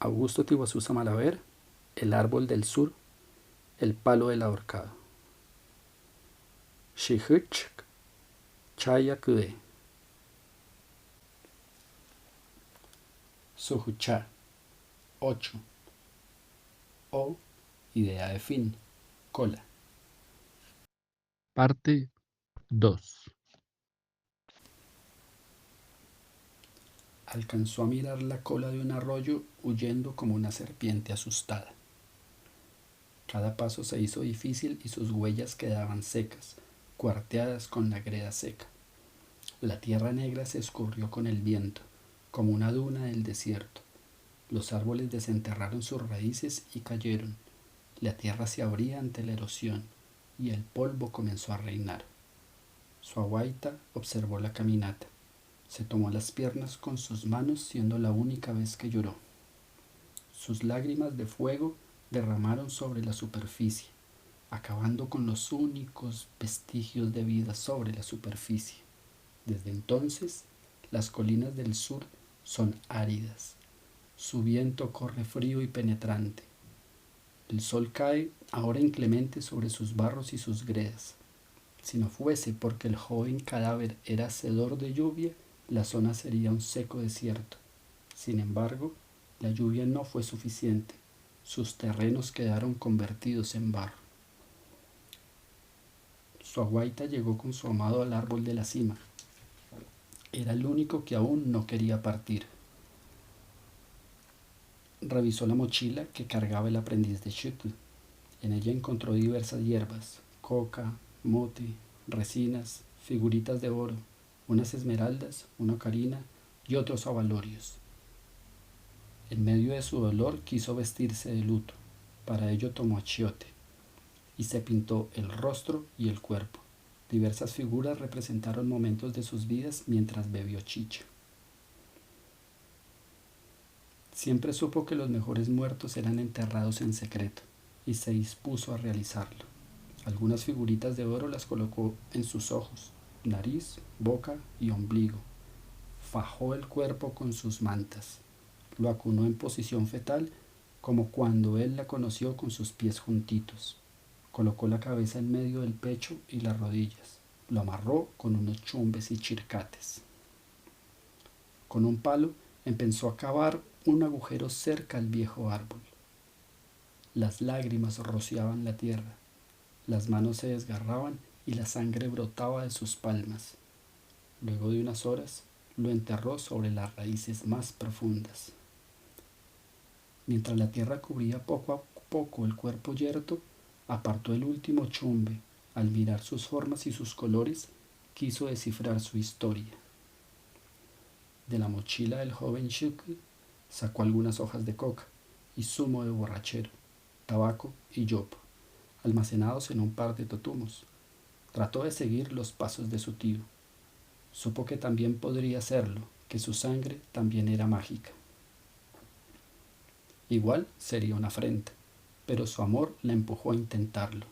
Augusto Tibosusa Malaver, El árbol del sur, El palo del ahorcado. Shihuchk Chaya Kude. Sujucha 8. O idea de fin, cola. Parte 2. Alcanzó a mirar la cola de un arroyo huyendo como una serpiente asustada. Cada paso se hizo difícil y sus huellas quedaban secas, cuarteadas con la greda seca. La tierra negra se escurrió con el viento, como una duna del desierto. Los árboles desenterraron sus raíces y cayeron. La tierra se abría ante la erosión y el polvo comenzó a reinar. Suawaita observó la caminata. Se tomó las piernas con sus manos, siendo la única vez que lloró. Sus lágrimas de fuego derramaron sobre la superficie, acabando con los únicos vestigios de vida sobre la superficie. Desde entonces, las colinas del sur son áridas. Su viento corre frío y penetrante. El sol cae ahora inclemente sobre sus barros y sus gredas. Si no fuese porque el joven cadáver era hacedor de lluvia, la zona sería un seco desierto. Sin embargo, la lluvia no fue suficiente. Sus terrenos quedaron convertidos en barro. Suawaita llegó con su amado al árbol de la cima. Era el único que aún no quería partir. Revisó la mochila que cargaba el aprendiz de Shukl. En ella encontró diversas hierbas, coca, mote, resinas, figuritas de oro, unas esmeraldas, una ocarina y otros abalorios. En medio de su dolor quiso vestirse de luto. Para ello tomó achiote y se pintó el rostro y el cuerpo. Diversas figuras representaron momentos de sus vidas mientras bebió chicha. Siempre supo que los mejores muertos eran enterrados en secreto y se dispuso a realizarlo. Algunas figuritas de oro las colocó en sus ojos, nariz, boca y ombligo. Fajó el cuerpo con sus mantas. Lo acunó en posición fetal, como cuando él la conoció, con sus pies juntitos. Colocó la cabeza en medio del pecho y las rodillas. Lo amarró con unos chumbes y chircates. Con un palo empezó a cavar un agujero cerca al viejo árbol. Las lágrimas rociaban la tierra. Las manos se desgarraban y la sangre brotaba de sus palmas. Luego de unas horas, lo enterró sobre las raíces más profundas. Mientras la tierra cubría poco a poco el cuerpo yerto, apartó el último chumbe. Al mirar sus formas y sus colores, quiso descifrar su historia. De la mochila del joven Shukl sacó algunas hojas de coca y zumo de borrachero, tabaco y yopo, almacenados en un par de totumos. Trató de seguir los pasos de su tío. Supo que también podría hacerlo, que su sangre también era mágica. Igual sería una afrenta, pero su amor la empujó a intentarlo.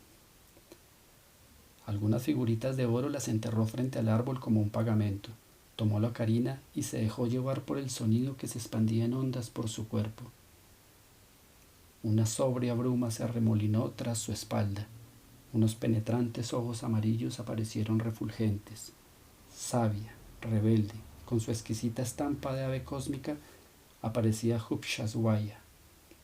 Algunas figuritas de oro las enterró frente al árbol como un pagamento. Tomó la ocarina y se dejó llevar por el sonido que se expandía en ondas por su cuerpo. Una sobria bruma se arremolinó tras su espalda. Unos penetrantes ojos amarillos aparecieron refulgentes. Sabia, rebelde, con su exquisita estampa de ave cósmica, aparecía Hupshaswaya,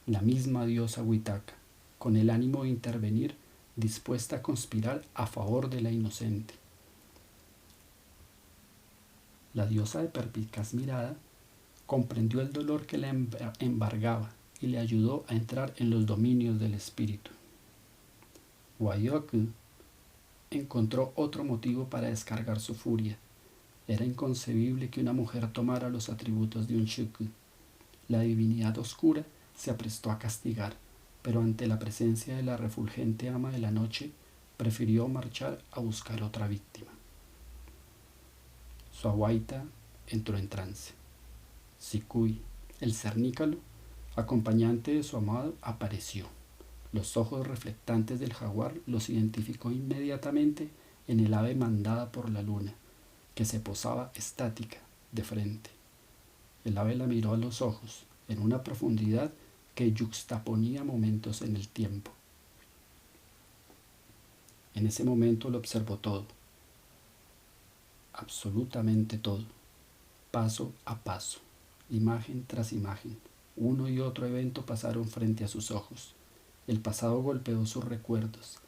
la misma diosa Huitaca, con el ánimo de intervenir, dispuesta a conspirar a favor de la inocente. La diosa de perspicaz mirada comprendió el dolor que la embargaba y le ayudó a entrar en los dominios del espíritu. Wayoku encontró otro motivo para descargar su furia. Era inconcebible que una mujer tomara los atributos de un Shukl. La divinidad oscura se aprestó a castigar, pero ante la presencia de la refulgente ama de la noche, prefirió marchar a buscar otra víctima. Suawaita entró en trance. Sikui, el cernícalo, acompañante de su amado, apareció. Los ojos reflectantes del jaguar los identificó inmediatamente en el ave mandada por la luna, que se posaba estática, de frente. El ave la miró a los ojos, en una profundidad que yuxtaponía momentos en el tiempo. En ese momento lo observó todo, absolutamente todo, paso a paso, imagen tras imagen. Uno y otro evento pasaron frente a sus ojos. El pasado golpeó sus recuerdos.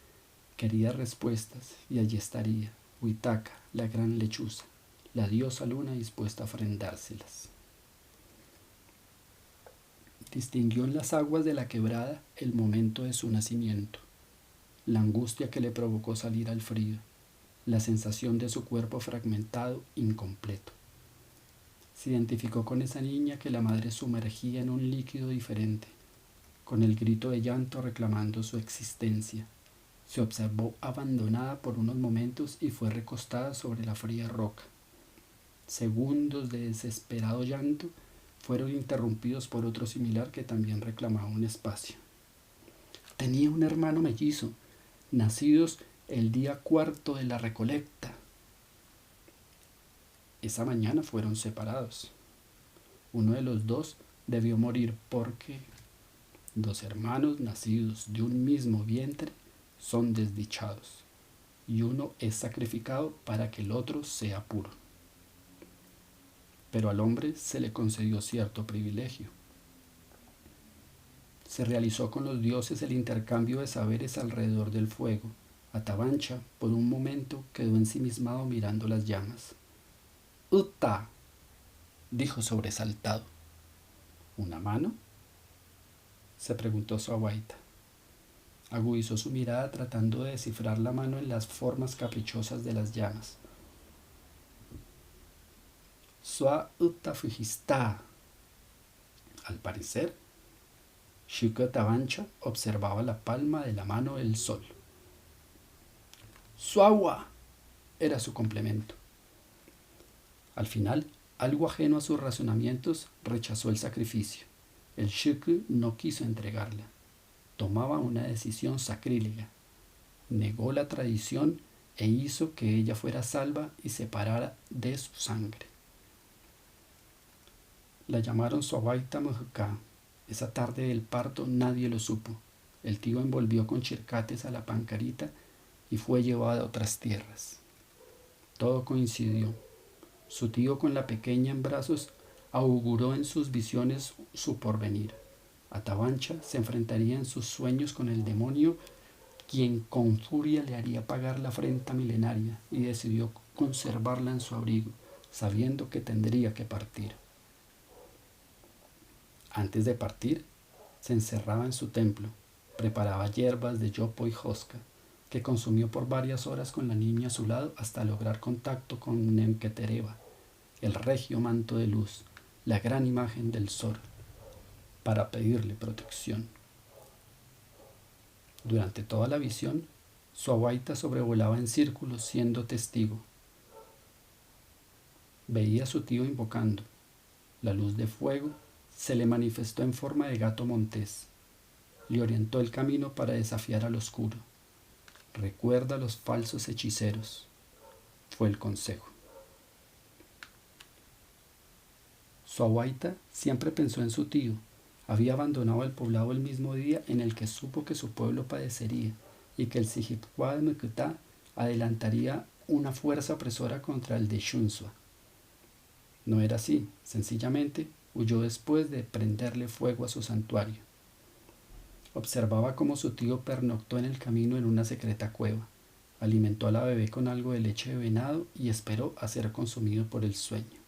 Quería respuestas y allí estaría, Huitaca, la gran lechuza, la diosa luna dispuesta a ofrendárselas. Distinguió en las aguas de la quebrada el momento de su nacimiento, la angustia que le provocó salir al frío, la sensación de su cuerpo fragmentado, incompleto. Se identificó con esa niña que la madre sumergía en un líquido diferente, con el grito de llanto reclamando su existencia. Se observó abandonada por unos momentos y fue recostada sobre la fría roca. Segundos de desesperado llanto fueron interrumpidos por otro similar que también reclamaba un espacio. Tenía un hermano mellizo, nacidos el día cuarto de la recolecta. Esa mañana fueron separados. Uno de los dos debió morir porque dos hermanos nacidos de un mismo vientre son desdichados, y uno es sacrificado para que el otro sea puro. Pero al hombre se le concedió cierto privilegio. Se realizó con los dioses el intercambio de saberes alrededor del fuego. Atabancha, por un momento, quedó ensimismado mirando las llamas. ¡Uta!, dijo sobresaltado. ¿Una mano?, se preguntó Suawaita. Agudizó su mirada tratando de descifrar la mano en las formas caprichosas de las llamas. Sua uta fujista. Al parecer, Shiko Atabancha observaba la palma de la mano del sol. ¡Suawa!, era su complemento. Al final, algo ajeno a sus razonamientos, rechazó el sacrificio. El Shiku no quiso entregarla. Tomaba una decisión sacrílega. Negó la tradición e hizo que ella fuera salva y separara de su sangre. La llamaron Suawaita Mojuca. Esa tarde del parto nadie lo supo. El tío envolvió con chircates a la pancarita y fue llevado a otras tierras. Todo coincidió. Su tío, con la pequeña en brazos, auguró en sus visiones su porvenir. Atabancha se enfrentaría en sus sueños con el demonio, quien con furia le haría pagar la afrenta milenaria, y decidió conservarla en su abrigo, sabiendo que tendría que partir. Antes de partir, se encerraba en su templo, preparaba hierbas de yopo y josca, que consumió por varias horas con la niña a su lado hasta lograr contacto con Nemquetereba, el regio manto de luz, la gran imagen del sol, para pedirle protección. Durante toda la visión, Suawaita sobrevolaba en círculos siendo testigo. Veía a su tío invocando. La luz de fuego se le manifestó en forma de gato montés. Le orientó el camino para desafiar al oscuro. Recuerda a los falsos hechiceros, fue el consejo. Suawaita siempre pensó en su tío. Había abandonado el poblado el mismo día en el que supo que su pueblo padecería y que el Sijipquad Mekutá adelantaría una fuerza opresora contra el de Shunsua. No era así, sencillamente huyó después de prenderle fuego a su santuario. Observaba cómo su tío pernoctó en el camino en una secreta cueva, alimentó a la bebé con algo de leche de venado y esperó a ser consumido por el sueño.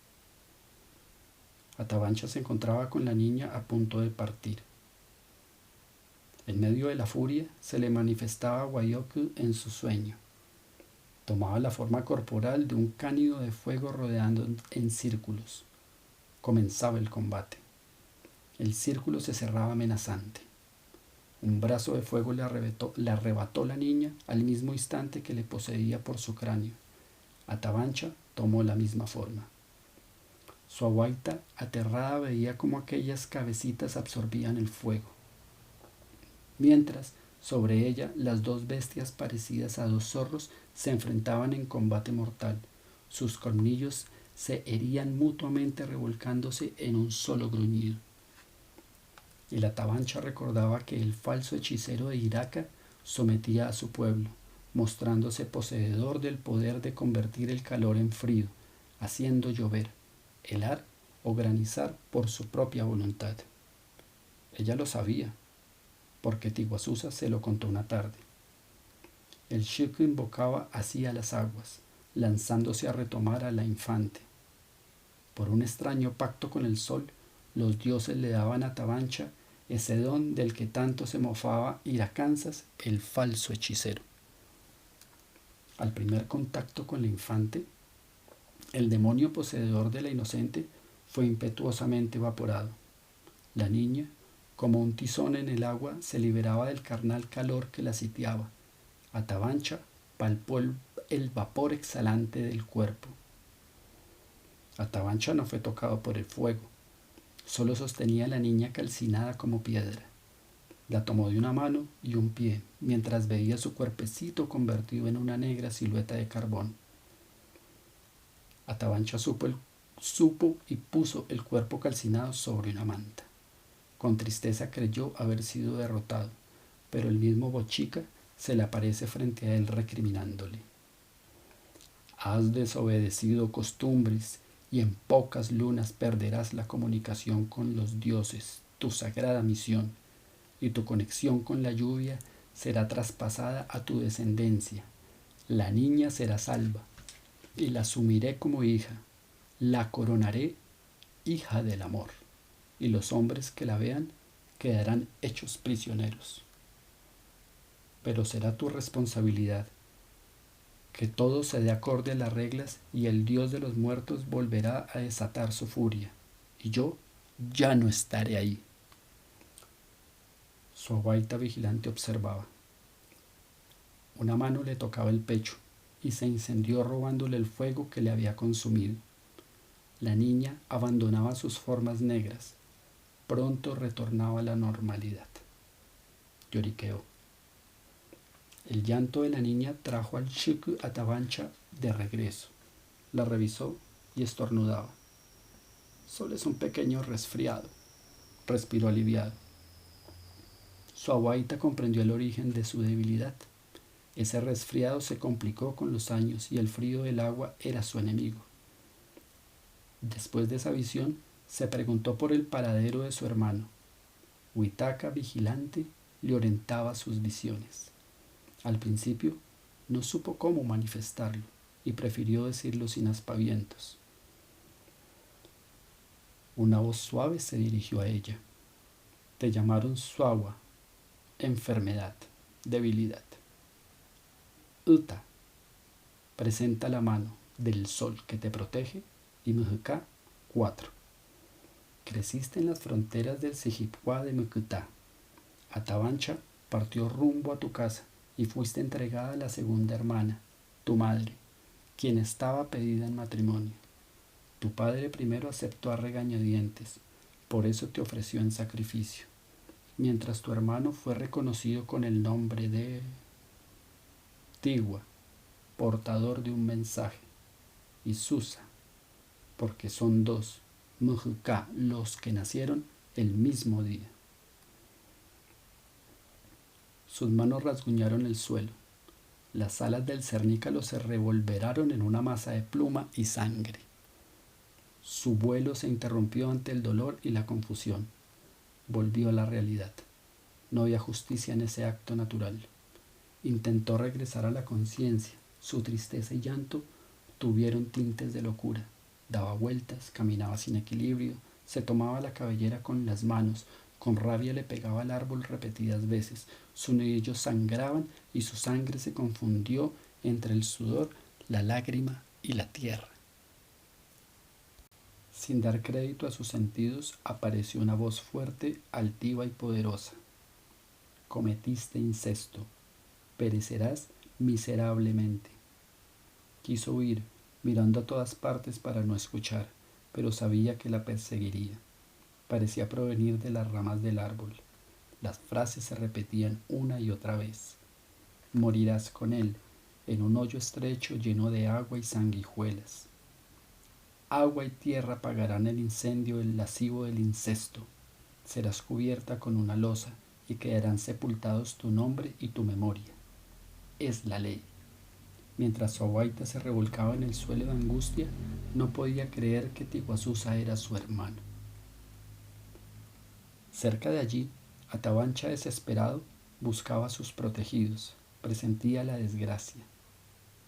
Atabancha se encontraba con la niña a punto de partir. En medio de la furia se le manifestaba Guayoku en su sueño. Tomaba la forma corporal de un cánido de fuego rodeando en círculos. Comenzaba el combate. El círculo se cerraba amenazante. Un brazo de fuego le arrebató la niña al mismo instante que le poseía por su cráneo. Atabancha tomó la misma forma. Suawaita, aterrada, veía cómo aquellas cabecitas absorbían el fuego. Mientras, sobre ella, las dos bestias parecidas a dos zorros se enfrentaban en combate mortal. Sus colmillos se herían mutuamente revolcándose en un solo gruñido. y la tabancha recordaba que el falso hechicero de Iraca sometía a su pueblo, mostrándose poseedor del poder de convertir el calor en frío, haciendo llover, helar o granizar por su propia voluntad. Ella lo sabía, porque Tiguazuza se lo contó una tarde. El chico invocaba así a las aguas, lanzándose a retomar a la infante. Por un extraño pacto con el sol, los dioses le daban a Tabancha ese don del que tanto se mofaba Iracansas, el falso hechicero. Al primer contacto con la infante, el demonio poseedor de la inocente fue impetuosamente evaporado. La niña, como un tizón en el agua, se liberaba del carnal calor que la sitiaba. Atabancha palpó el vapor exhalante del cuerpo. Atabancha no fue tocado por el fuego, solo sostenía a la niña calcinada como piedra. La tomó de una mano y un pie, mientras veía su cuerpecito convertido en una negra silueta de carbón. Atabancha supo y puso el cuerpo calcinado sobre una manta. Con tristeza creyó haber sido derrotado, pero el mismo Bochica se le aparece frente a él recriminándole. Has desobedecido costumbres y en pocas lunas perderás la comunicación con los dioses, tu sagrada misión, y tu conexión con la lluvia será traspasada a tu descendencia. La niña será salva, y la asumiré como hija, la coronaré hija del amor, y los hombres que la vean quedarán hechos prisioneros. Pero será tu responsabilidad que todo se dé acorde a las reglas y el Dios de los muertos volverá a desatar su furia, y yo ya no estaré ahí. Su abuaita vigilante observaba. Una mano le tocaba el pecho y se incendió robándole el fuego que le había consumido. La niña abandonaba sus formas negras. Pronto retornaba a la normalidad. Lloriqueó. El llanto de la niña trajo al chico Atabancha de regreso. La revisó y estornudaba. Solo es un pequeño resfriado, respiró aliviado. Su abuaita comprendió el origen de su debilidad. Ese resfriado se complicó con los años y el frío del agua era su enemigo. Después de esa visión, se preguntó por el paradero de su hermano. Huitaca, vigilante, le orientaba sus visiones. Al principio, no supo cómo manifestarlo y prefirió decirlo sin aspavientos. Una voz suave se dirigió a ella. Te llamaron Suawa, enfermedad, debilidad. Uta, presenta la mano del sol que te protege y Mujucá 4. Creciste en las fronteras del Sijipua de Mucutá. Atabancha partió rumbo a tu casa y fuiste entregada a la segunda hermana, tu madre, quien estaba pedida en matrimonio. Tu padre primero aceptó a regañadientes, por eso te ofreció en sacrificio, mientras tu hermano fue reconocido con el nombre de Tigua, portador de un mensaje, y Susa, porque son dos, Mujucá, los que nacieron el mismo día. Sus manos rasguñaron el suelo. Las alas del cernícalo se revolveraron en una masa de pluma y sangre. Su vuelo se interrumpió ante el dolor y la confusión. Volvió a la realidad. No había justicia en ese acto natural. Intentó regresar a la conciencia. Su tristeza y llanto tuvieron tintes de locura. Daba vueltas, caminaba sin equilibrio, se tomaba la cabellera con las manos, con rabia le pegaba al árbol repetidas veces. Sus nudillos sangraban y su sangre se confundió entre el sudor, la lágrima y la tierra. Sin dar crédito a sus sentidos, apareció una voz fuerte, altiva y poderosa. Cometiste incesto. Perecerás miserablemente. Quiso huir, mirando a todas partes para no escuchar, pero sabía que la perseguiría. Parecía provenir de las ramas del árbol. Las frases se repetían una y otra vez. Morirás con él, en un hoyo estrecho lleno de agua y sanguijuelas. Agua y tierra apagarán el incendio del lascivo del incesto. serás cubierta con una losa y quedarán sepultados tu nombre y tu memoria. Es la ley. Mientras Sobaita se revolcaba en el suelo de angustia, no podía creer que Tiguazuza era su hermano. Cerca de allí, Atabancha desesperado buscaba a sus protegidos, presentía la desgracia.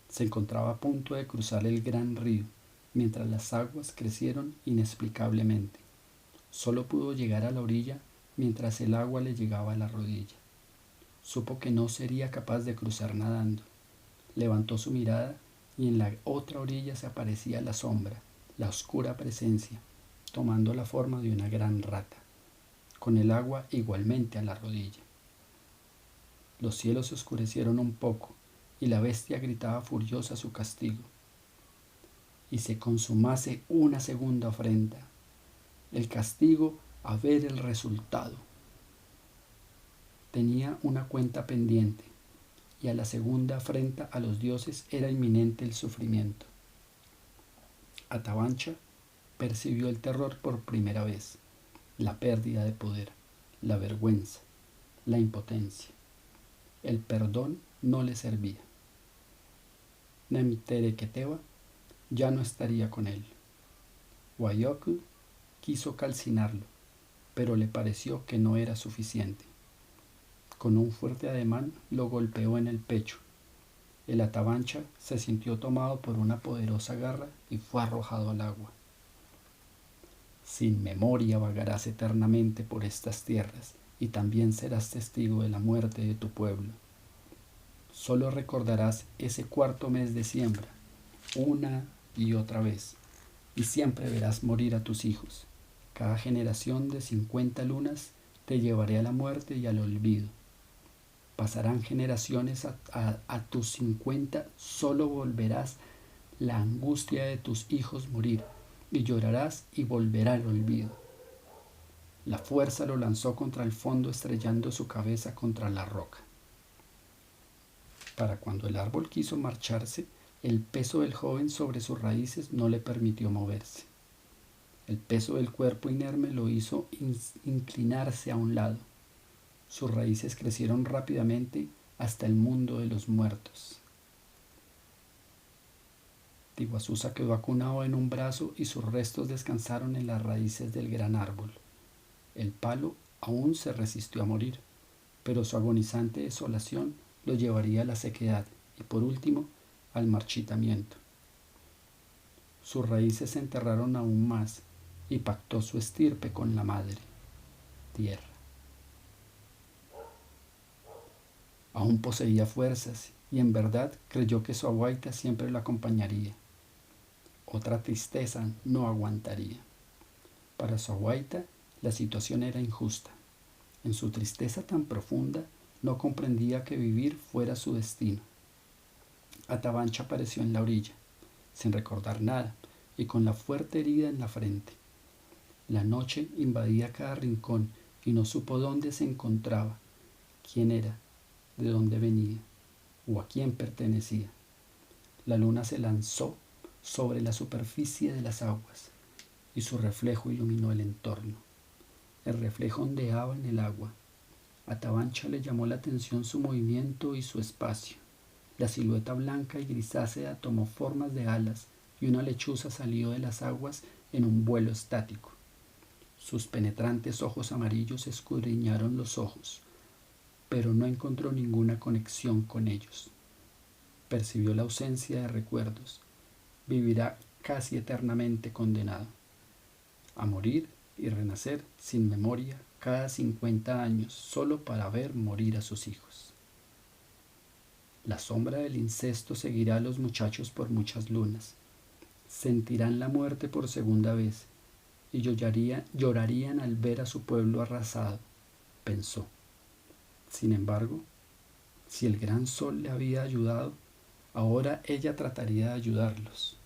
Se encontraba a punto de cruzar el gran río, mientras las aguas crecieron inexplicablemente. Solo pudo llegar a la orilla mientras el agua le llegaba a la rodilla. Supo que no sería capaz de cruzar nadando. Levantó su mirada y en la otra orilla se aparecía la sombra, la oscura presencia, tomando la forma de una gran rata, con el agua igualmente a la rodilla. Los cielos se oscurecieron un poco y la bestia gritaba furiosa su castigo. Y se consumase una segunda ofrenda, el castigo a ver el resultado. Tenía una cuenta pendiente y a la segunda afrenta a los dioses era inminente el sufrimiento. Atabancha percibió el terror por primera vez, la pérdida de poder, la vergüenza, la impotencia. El perdón no le servía. Nemtereketeba ya no estaría con él. Huayoku quiso calcinarlo, pero le pareció que no era suficiente. Con un fuerte ademán lo golpeó en el pecho. El Atabancha se sintió tomado por una poderosa garra y fue arrojado al agua. Sin memoria vagarás eternamente por estas tierras y también serás testigo de la muerte de tu pueblo. Solo recordarás ese cuarto mes de siembra, una y otra vez, y siempre verás morir a tus hijos. Cada generación de 50 lunas te llevaré a la muerte y al olvido. Pasarán generaciones a tus 50, solo volverás la angustia de tus hijos morir, y llorarás y volverá el olvido. La fuerza lo lanzó contra el fondo, estrellando su cabeza contra la roca. Para cuando el árbol quiso marcharse, el peso del joven sobre sus raíces no le permitió moverse. El peso del cuerpo inerme lo hizo inclinarse a un lado. Sus raíces crecieron rápidamente hasta el mundo de los muertos. Tiguazuza quedó acunado en un brazo y sus restos descansaron en las raíces del gran árbol. El palo aún se resistió a morir, pero su agonizante desolación lo llevaría a la sequedad y, por último, al marchitamiento. Sus raíces se enterraron aún más y pactó su estirpe con la madre, tierra. Aún poseía fuerzas y en verdad creyó que su abuaita siempre lo acompañaría. Otra tristeza no aguantaría. Para su abuaita la situación era injusta. En su tristeza tan profunda no comprendía que vivir fuera su destino. Atabancha apareció en la orilla, sin recordar nada y con la fuerte herida en la frente. La noche invadía cada rincón y no supo dónde se encontraba, quién era, de dónde venía o a quién pertenecía. La luna se lanzó sobre la superficie de las aguas y su reflejo iluminó el entorno. El reflejo ondeaba en el agua. A Tabancha le llamó la atención su movimiento y su espacio. La silueta blanca y grisácea tomó formas de alas y una lechuza salió de las aguas en un vuelo estático. Sus penetrantes ojos amarillos escudriñaron los ojos, pero no encontró ninguna conexión con ellos. Percibió la ausencia de recuerdos. Vivirá casi eternamente condenado a morir y renacer sin memoria cada 50 años solo para ver morir a sus hijos. La sombra del incesto seguirá a los muchachos por muchas lunas. Sentirán la muerte por segunda vez y llorarían al ver a su pueblo arrasado, pensó. Sin embargo, si el gran sol le había ayudado, ahora ella trataría de ayudarlos.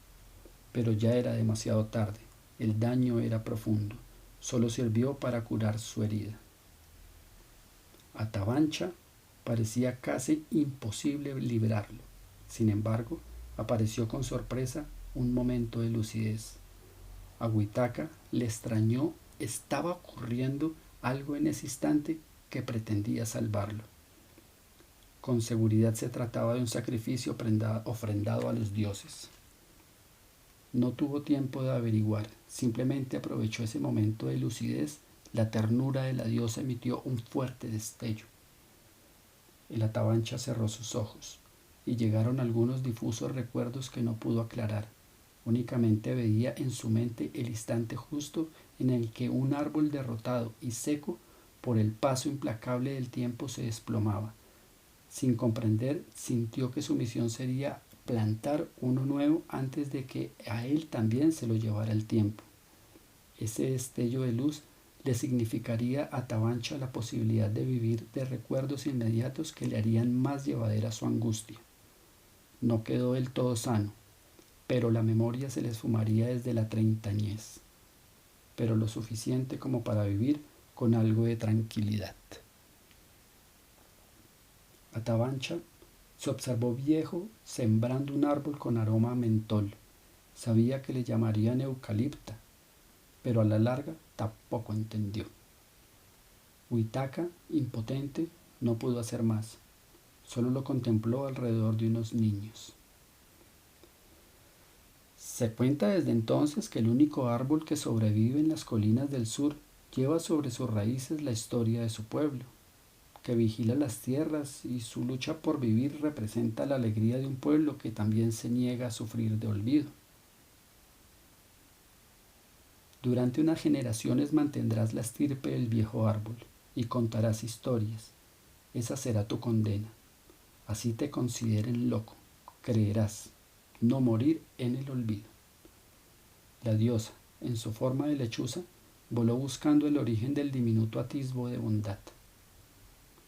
Pero ya era demasiado tarde, el daño era profundo, solo sirvió para curar su herida. A Tabancha parecía casi imposible librarlo. Sin embargo, apareció con sorpresa un momento de lucidez. A Huitaca le extrañó, estaba ocurriendo algo en ese instante que pretendía salvarlo. Con seguridad se trataba de un sacrificio ofrendado a los dioses. No tuvo tiempo de averiguar, simplemente aprovechó ese momento de lucidez. La ternura de la diosa emitió un fuerte destello. El Atabancha cerró sus ojos y llegaron algunos difusos recuerdos que no pudo aclarar. Únicamente veía en su mente el instante justo en el que un árbol derrotado y seco por el paso implacable del tiempo se desplomaba. Sin comprender, sintió que su misión sería plantar uno nuevo antes de que a él también se lo llevara el tiempo. Ese destello de luz le significaría a Tabancha la posibilidad de vivir de recuerdos inmediatos que le harían más llevadera su angustia. No quedó del todo sano, pero la memoria se le esfumaría desde la treintañez, pero lo suficiente como para vivir con algo de tranquilidad. Atabancha se observó viejo sembrando un árbol con aroma a mentol. Sabía que le llamarían eucalipta, pero a la larga tampoco entendió. Huitaca, impotente, no pudo hacer más. Solo lo contempló alrededor de unos niños. Se cuenta desde entonces que el único árbol que sobrevive en las colinas del sur lleva sobre sus raíces la historia de su pueblo, que vigila las tierras, y su lucha por vivir representa la alegría de un pueblo que también se niega a sufrir de olvido. Durante unas generaciones mantendrás la estirpe del viejo árbol y contarás historias. Esa será tu condena. Así te consideren loco, creerás no morir en el olvido. La diosa, en su forma de lechuza, voló buscando el origen del diminuto atisbo de bondad.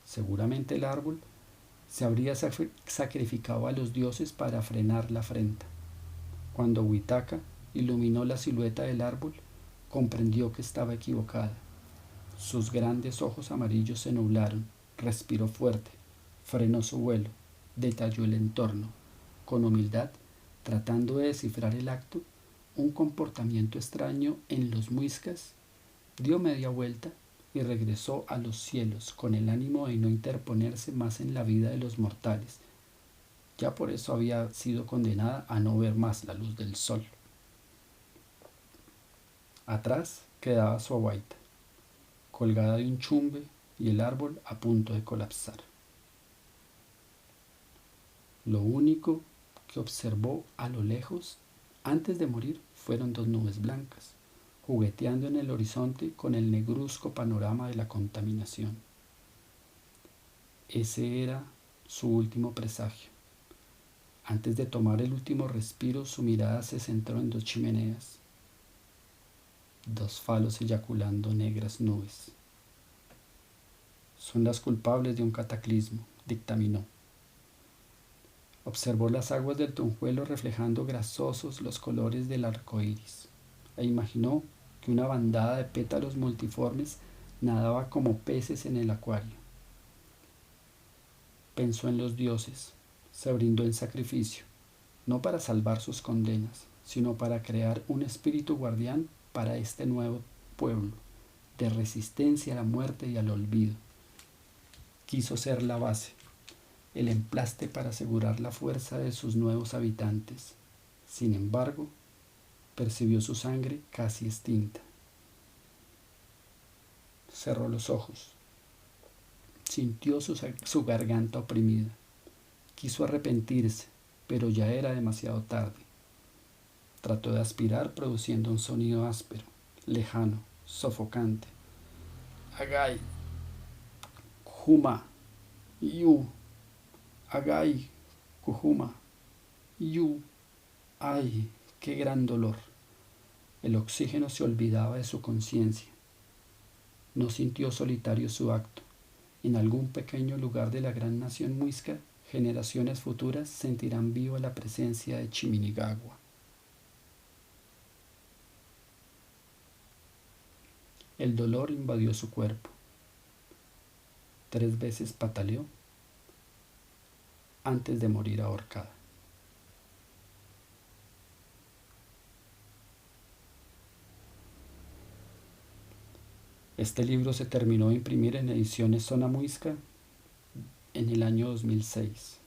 Seguramente el árbol se habría sacrificado a los dioses para frenar la afrenta. Cuando Huitaca iluminó la silueta del árbol, comprendió que estaba equivocada. Sus grandes ojos amarillos se nublaron, respiró fuerte, frenó su vuelo, detalló el entorno. Con humildad, tratando de descifrar el acto, un comportamiento extraño en los muiscas, dio media vuelta y regresó a los cielos con el ánimo de no interponerse más en la vida de los mortales. Ya por eso había sido condenada a no ver más la luz del sol. Atrás quedaba su abuaita, colgada de un chumbe, y el árbol a punto de colapsar. Lo único que observó a lo lejos antes de morir fueron dos nubes blancas, jugueteando en el horizonte con el negruzco panorama de la contaminación. Ese era su último presagio. Antes de tomar el último respiro, su mirada se centró en dos chimeneas, dos falos eyaculando negras nubes. Son las culpables de un cataclismo, dictaminó. Observó las aguas del Tonjuelo reflejando grasosos los colores del arco iris, e imaginó que una bandada de pétalos multiformes nadaba como peces en el acuario. Pensó en los dioses, se brindó en sacrificio, no para salvar sus condenas, sino para crear un espíritu guardián para este nuevo pueblo, de resistencia a la muerte y al olvido. Quiso ser la base, el emplaste para asegurar la fuerza de sus nuevos habitantes. Sin embargo, percibió su sangre casi extinta. Cerró los ojos. Sintió su garganta oprimida. Quiso arrepentirse, pero ya era demasiado tarde. Trató de aspirar produciendo un sonido áspero, lejano, sofocante. Agai, Juma, Yu, Agai, Kujuma, Yu, ay, qué gran dolor. El oxígeno se olvidaba de su conciencia. No sintió solitario su acto. En algún pequeño lugar de la gran nación muisca, generaciones futuras sentirán viva la presencia de Chiminigagua. El dolor invadió su cuerpo. 3 veces pataleó antes de morir ahorcada. Este libro se terminó de imprimir en ediciones Zona Muisca en el año 2006.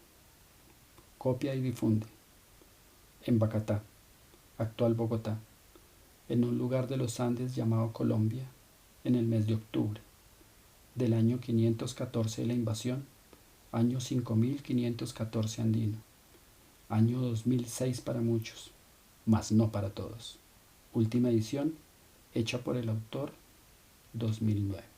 Copia y difunde. En Bacatá, actual Bogotá, en un lugar de los Andes llamado Colombia, en el mes de octubre, del año 514 de la invasión, año 5514 andino, año 2006 para muchos, mas no para todos. Última edición, hecha por el autor, 2009.